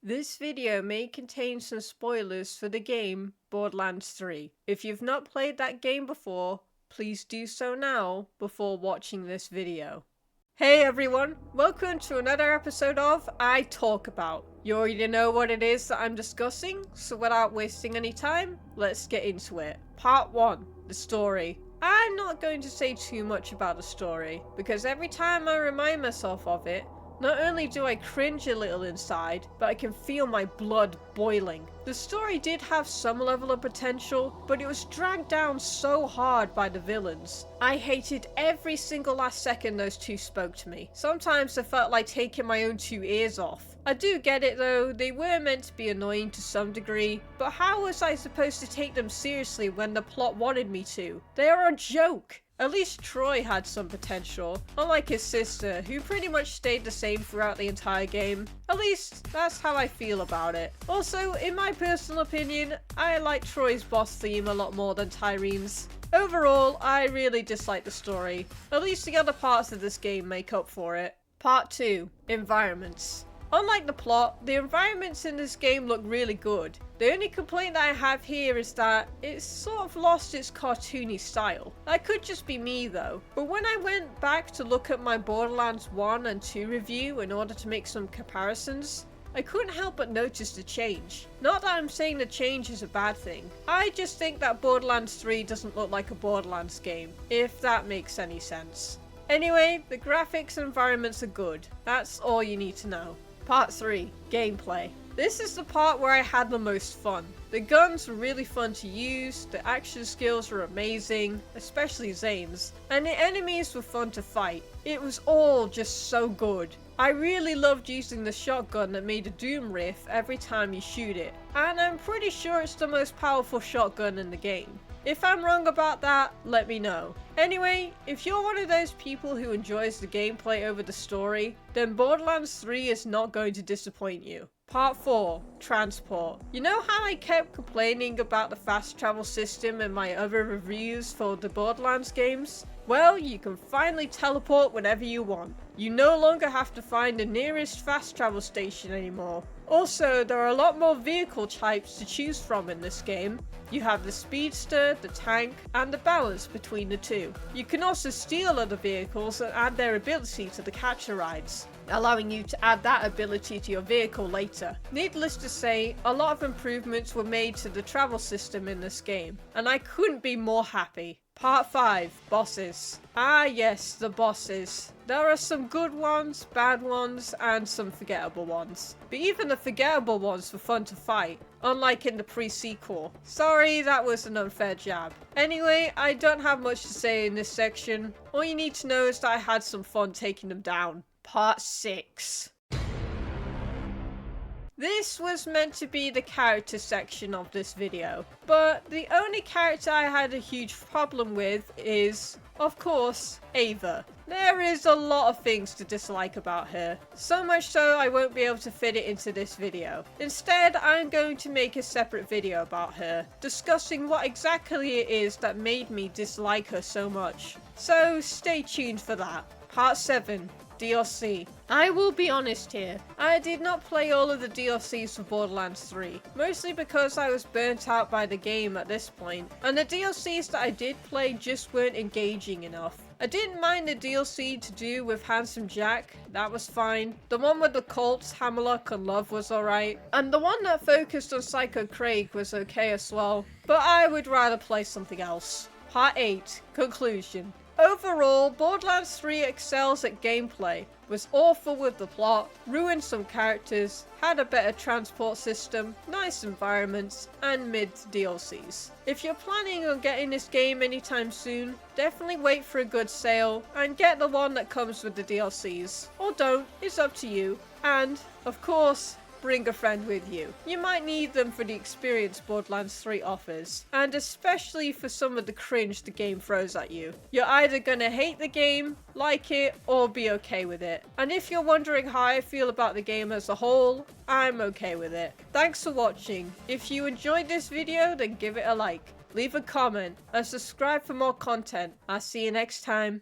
This video may contain some spoilers for the game Borderlands 3. If you've not played that game before, please do so now before watching this video. Hey everyone, welcome to another episode of I Talk About. You already know what it is that I'm discussing, so without wasting any time, let's get into it. Part 1, the story. I'm not going to say too much about the story, because every time I remind myself of it, not only do I cringe a little inside, but I can feel my blood boiling. The story did have some level of potential, but it was dragged down so hard by the villains. I hated every single last second those two spoke to me. Sometimes I felt like taking my own two ears off. I do get it though, they were meant to be annoying to some degree, but how was I supposed to take them seriously when the plot wanted me to? They are a joke. At least Troy had some potential, unlike his sister, who pretty much stayed the same throughout the entire game. At least, that's how I feel about it. Also, in my personal opinion, I like Troy's boss theme a lot more than Tyrene's. Overall, I really dislike the story. At least the other parts of this game make up for it. Part 2. Environments. Unlike the plot, the environments in this game look really good. The only complaint that I have here is that it's sort of lost its cartoony style. That could just be me though, but when I went back to look at my Borderlands 1 and 2 review in order to make some comparisons, I couldn't help but notice the change. Not that I'm saying the change is a bad thing, I just think that Borderlands 3 doesn't look like a Borderlands game, if that makes any sense. Anyway, the graphics and environments are good, that's all you need to know. Part 3. Gameplay. This is the part where I had the most fun. The guns were really fun to use, the action skills were amazing, especially Zane's, and the enemies were fun to fight. It was all just so good. I really loved using the shotgun that made a doom riff every time you shoot it, and I'm pretty sure it's the most powerful shotgun in the game. If I'm wrong about that, let me know. Anyway, if you're one of those people who enjoys the gameplay over the story, then Borderlands 3 is not going to disappoint you. Part 4. Transport. You know how I kept complaining about the fast travel system in my other reviews for the Borderlands games? Well, you can finally teleport whenever you want. You no longer have to find the nearest fast travel station anymore. Also, there are a lot more vehicle types to choose from in this game. You have the speedster, the tank, and the balance between the two. You can also steal other vehicles and add their ability to the capture rides, allowing you to add that ability to your vehicle later. Needless to say, a lot of improvements were made to the travel system in this game, and I couldn't be more happy. Part 5. Bosses. Ah yes, the bosses. There are some good ones, bad ones, and some forgettable ones. But even the forgettable ones were fun to fight, unlike in the pre-sequel. Sorry, that was an unfair jab. Anyway, I don't have much to say in this section. All you need to know is that I had some fun taking them down. Part 6. This was meant to be the character section of this video, but the only character I had a huge problem with is, of course, Ava. There is a lot of things to dislike about her, so much so I won't be able to fit it into this video. Instead, I'm going to make a separate video about her, discussing what exactly it is that made me dislike her so much. So stay tuned for that. Part 7. DLC. I will be honest here, I did not play all of the DLCs for Borderlands 3, mostly because I was burnt out by the game at this point, and the DLCs that I did play just weren't engaging enough. I didn't mind the DLC to do with Handsome Jack, that was fine. The one with the Colts, Hammerlock and Love was alright, and the one that focused on Psycho Craig was okay as well, but I would rather play something else. Part 8. Conclusion. Overall, Borderlands 3 excels at gameplay, was awful with the plot, ruined some characters, had a better transport system, nice environments, and mid DLCs. If you're planning on getting this game anytime soon, definitely wait for a good sale and get the one that comes with the DLCs. Or don't, it's up to you. And, of course, bring a friend with you. You might need them for the experience Borderlands 3 offers, and especially for some of the cringe the game throws at you. You're either gonna hate the game, like it, or be okay with it. And if you're wondering how I feel about the game as a whole, I'm okay with it. Thanks for watching. If you enjoyed this video, then give it a like, leave a comment, and subscribe for more content. I'll see you next time.